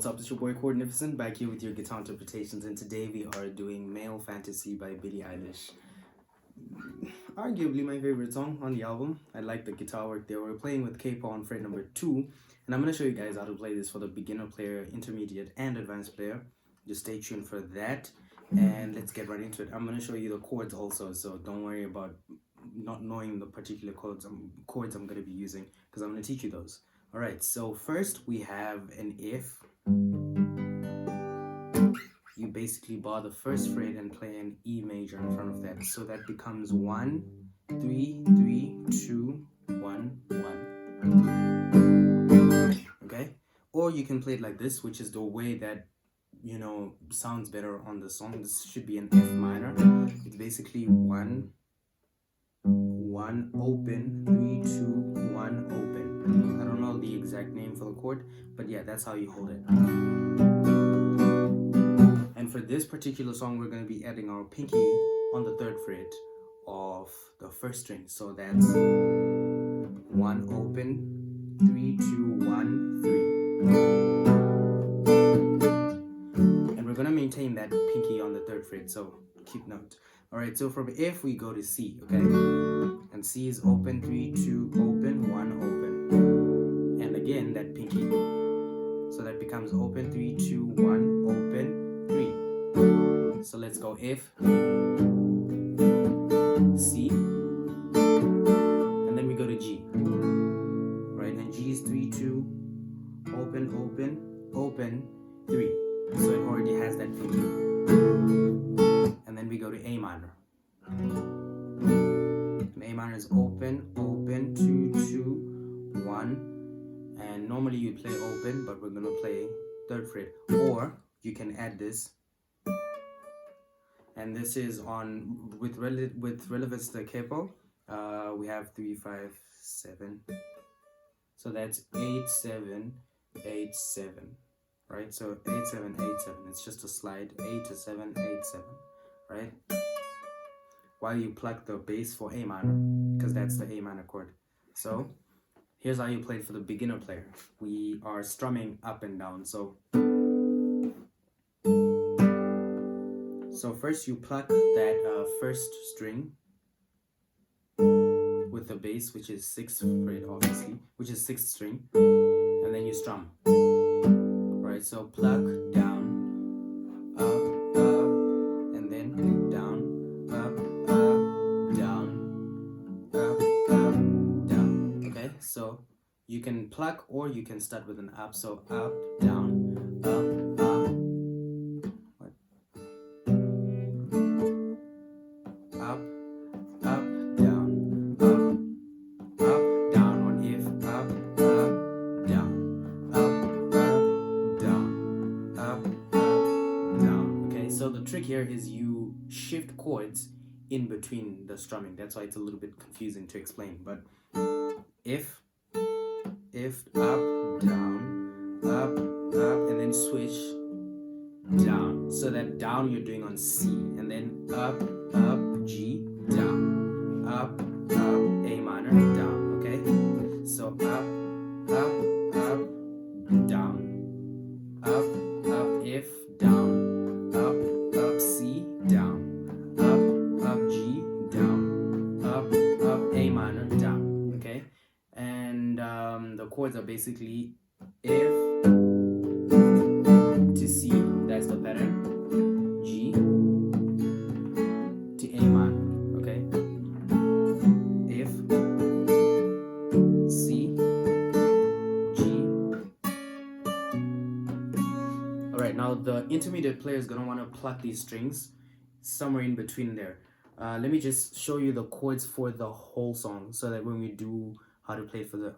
what's up? It's your boy Chordnificent back here with your guitar interpretations, and today we are doing Male Fantasy by Billie Eilish. Arguably my favorite song on the album. I like the guitar work there. We're playing with K-pop on fret number 2, and I'm going to show you guys how to play this for the beginner player, intermediate, and advanced player. Just stay tuned for that, and let's get right into it. I'm going to show you the chords also, so don't worry about not knowing the particular chords I'm going to be using, because I'm going to teach you those. Alright, so first we have an F. You basically bar the first fret and play an E major in front of that. So that becomes 1, 3, 3, 2, 1, 1. Okay? Or you can play it like this, which is the way that, you know, sounds better on the song. This should be an F minor. It's basically 1, 1, open, 3, 2, 1, open. I don't know the exact name for the chord, but yeah, that's how you hold it. And for this particular song, we're going to be adding our pinky on the 3rd fret of the 1st string. So that's 1, open, 3, 2, 1, 3. And we're going to maintain that pinky on the 3rd fret, so keep note. Alright, so from F we go to C, okay? And C is open, 3, 2, open, 1, open. And again, that pinky. So that becomes open, 3, 2, 1, open, 3. So let's go F, C, and then we go to G. Right, and G is 3, 2, open, open, open, 3. So it already has that pinky. And then we go to A minor. And A minor is open, open, 2, 2, 1. And normally you play open, but we're going to play 3rd fret. Or you can add this. And this is on, with relevance to the capo, we have 3, 5, 7. So that's 8, 7, 8, 7. Right? So 8, 7, 8, 7. It's just a slide. 8 to 7, 8, 7. Right? While you pluck the bass for A minor, because that's the A minor chord. So here's how you play it for the beginner player. We are strumming up and down. So first you pluck that 1st string with the bass, which is 6th fret, obviously, which is 6th string, and then you strum. Right, so pluck, down, up, and then down, up, down, up, down. Okay, so you can pluck or you can start with an up. So up, down, up, up, down, on F, up, down, down. Okay, so the trick here is you shift chords in between the strumming. That's why it's a little bit confusing to explain. But if up, down, and then switch down. So that down you're doing on C, and then up, G, down, up, A minor, down. Okay, so up, down, up, F, down, up, C, down, up, G, down, up, A minor, down. Okay, and the chords are basically F to C, that's the pattern. G to A minor, okay? F, C, G. Alright, now the intermediate player is going to want to pluck these strings somewhere in between there. Let me just show you the chords for the whole song, so that when we do how to play it for the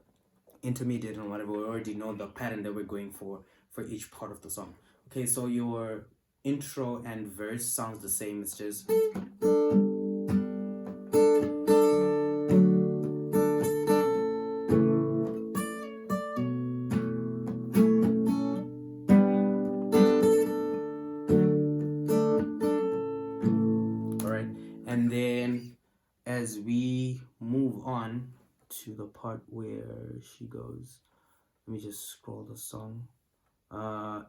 intermediate and whatever, we already know the pattern that we're going for each part of the song. Okay, so your intro and verse sounds the same. It's just alright, and then as we move on to the part where she goes, let me just scroll the song.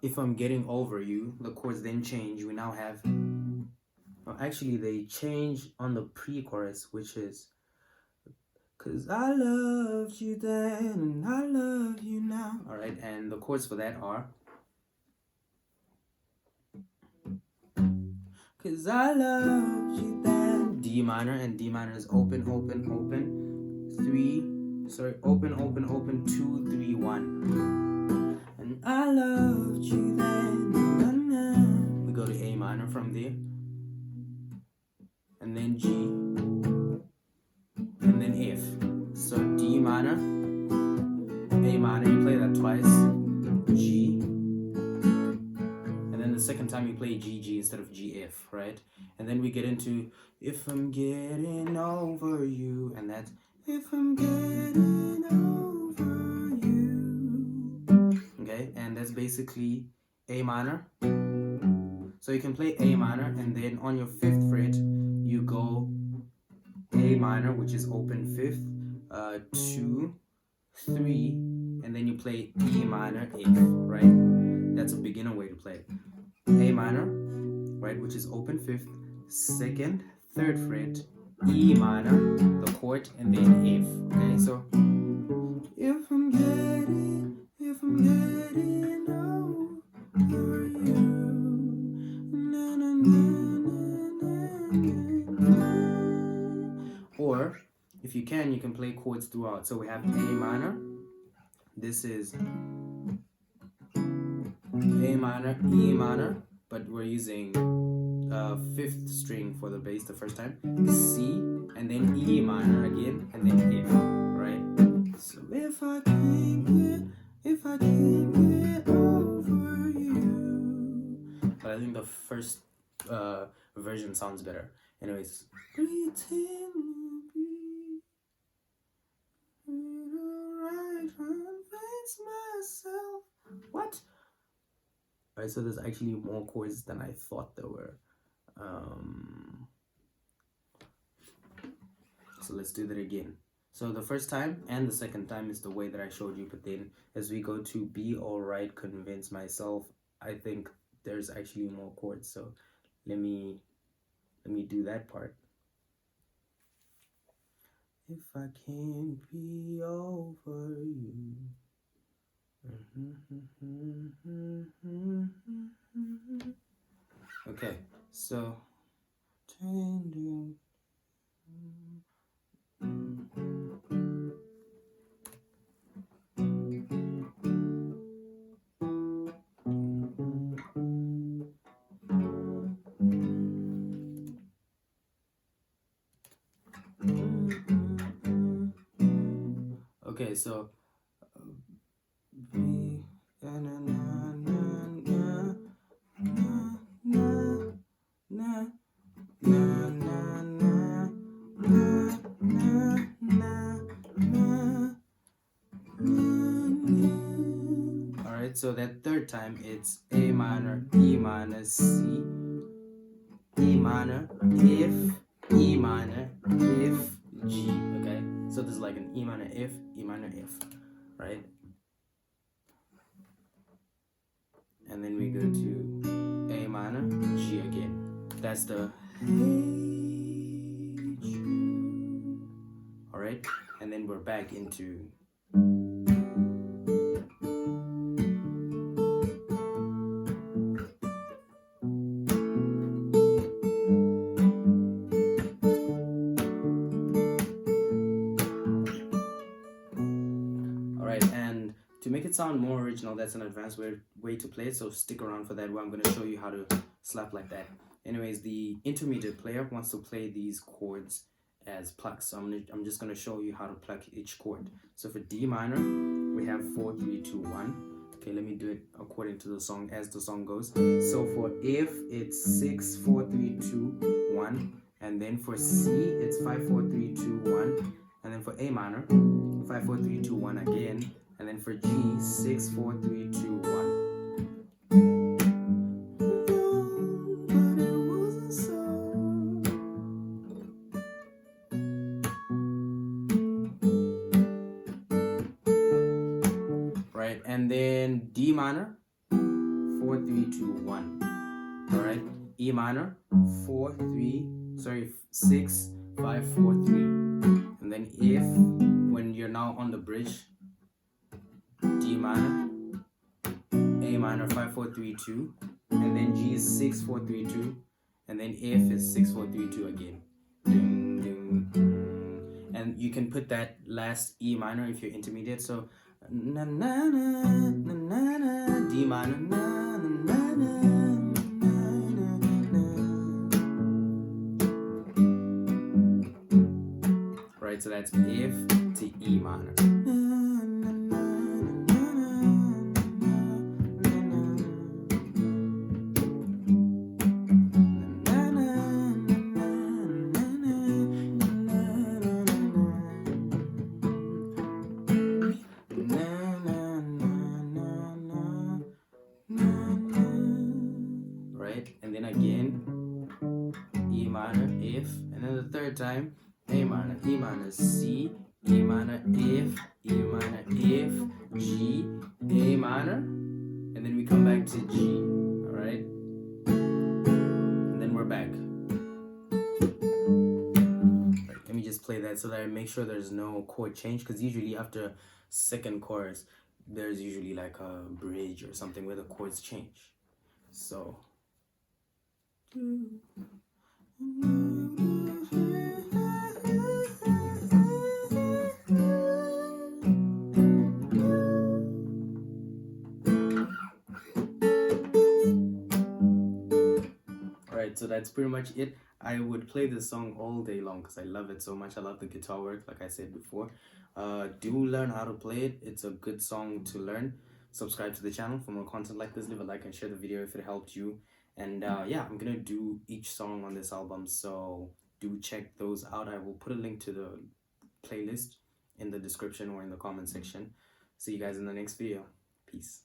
If I'm getting over you, the chords then change. We now have, actually they change on the pre-chorus, which is, 'cause I loved you then and I love you now. All right, and the chords for that are, 'cause I loved you then, D minor, and D minor is open, open, open, open, open, open, 2, 3, 1. And I loved you then, na, na. We go to A minor from there, and then G, and then F. So D minor, A minor, you play that twice, G, and then the second time you play G, G instead of G, F, right? And then we get into if I'm getting over you, and that's if I'm getting over you. Okay, and that's basically A minor. So you can play A minor, and then on your 5th fret, you go A minor, which is open 5th, 2, 3, and then you play E minor 8th, right? That's a beginner way to play it. A minor, right, which is open 5th, 2nd, 3rd fret, E minor, the chord, and then F. Okay, so if I'm getting over you, na, na, na, na, na. Or if you can play chords throughout. So we have A minor. This is A minor, E minor, but we're using 5th string for the bass the first time, C, and then E minor again, and then F, right? So if I can't get over you. But I think the first version sounds better. Anyways, pretend to be alright, convince myself. What? Alright, so there's actually more chords than I thought there were. So let's do that again. So the first time and the second time is the way that I showed you, but then as we go to be alright, convince myself, I think there's actually more chords. So let me do that part. If I can't be over you. Okay, so okay, so Alright, so that third time it's A minor, E minor, C, E minor, F, E minor, F, G, okay? So there's like an E minor, F, E minor, F, right? And then we go to A minor, G again. That's the alright? And then we're back into to make it sound more original, that's an advanced way to play it, so stick around for that, where I'm going to show you how to slap like that. Anyways, the intermediate player wants to play these chords as plucks, so I'm just going to show you how to pluck each chord. So for D minor, we have 4, 3, 2, 1. Okay, let me do it according to the song, as the song goes. So for F, it's 6, 4, 3, 2, 1. And then for C, it's 5, 4, 3, 2, 1. And then for A minor, 5, 4, 3, 2, 1 again. And then for G, 6, 4, 3, 2, 1. Right, and then D minor, 3, 2, 1. All right, E minor, 6, 5, 4, 3, and then if when you're now on the bridge, D minor, A minor, 5, 4, 3, 2, and then G is 6, 4, 3, 2, and then F is 6, 4, 3, 2 again. Ding, ding, and you can put that last E minor if you're intermediate. So na na na na na na, D minor, na na na na. Right, so that's F to E minor. Right, and then again E minor, F, and then the third time A minor, E minor, C, E minor, F, E minor, F, G, A minor, and then we come back to G. All right, and then we're back. Right, let me just play that so that I make sure there's no chord change, because usually after second chorus there's usually like a bridge or something where the chords change. So Alright, so that's pretty much it. I would play this song all day long because I love it so much. I love the guitar work, like I said before. Do learn how to play it. It's a good song to learn. Subscribe to the channel for more content like this. Leave a like and share the video if it helped you. And yeah, I'm gonna do each song on this album, so do check those out. I will put a link to the playlist in the description or in the comment section. See you guys in the next video. Peace.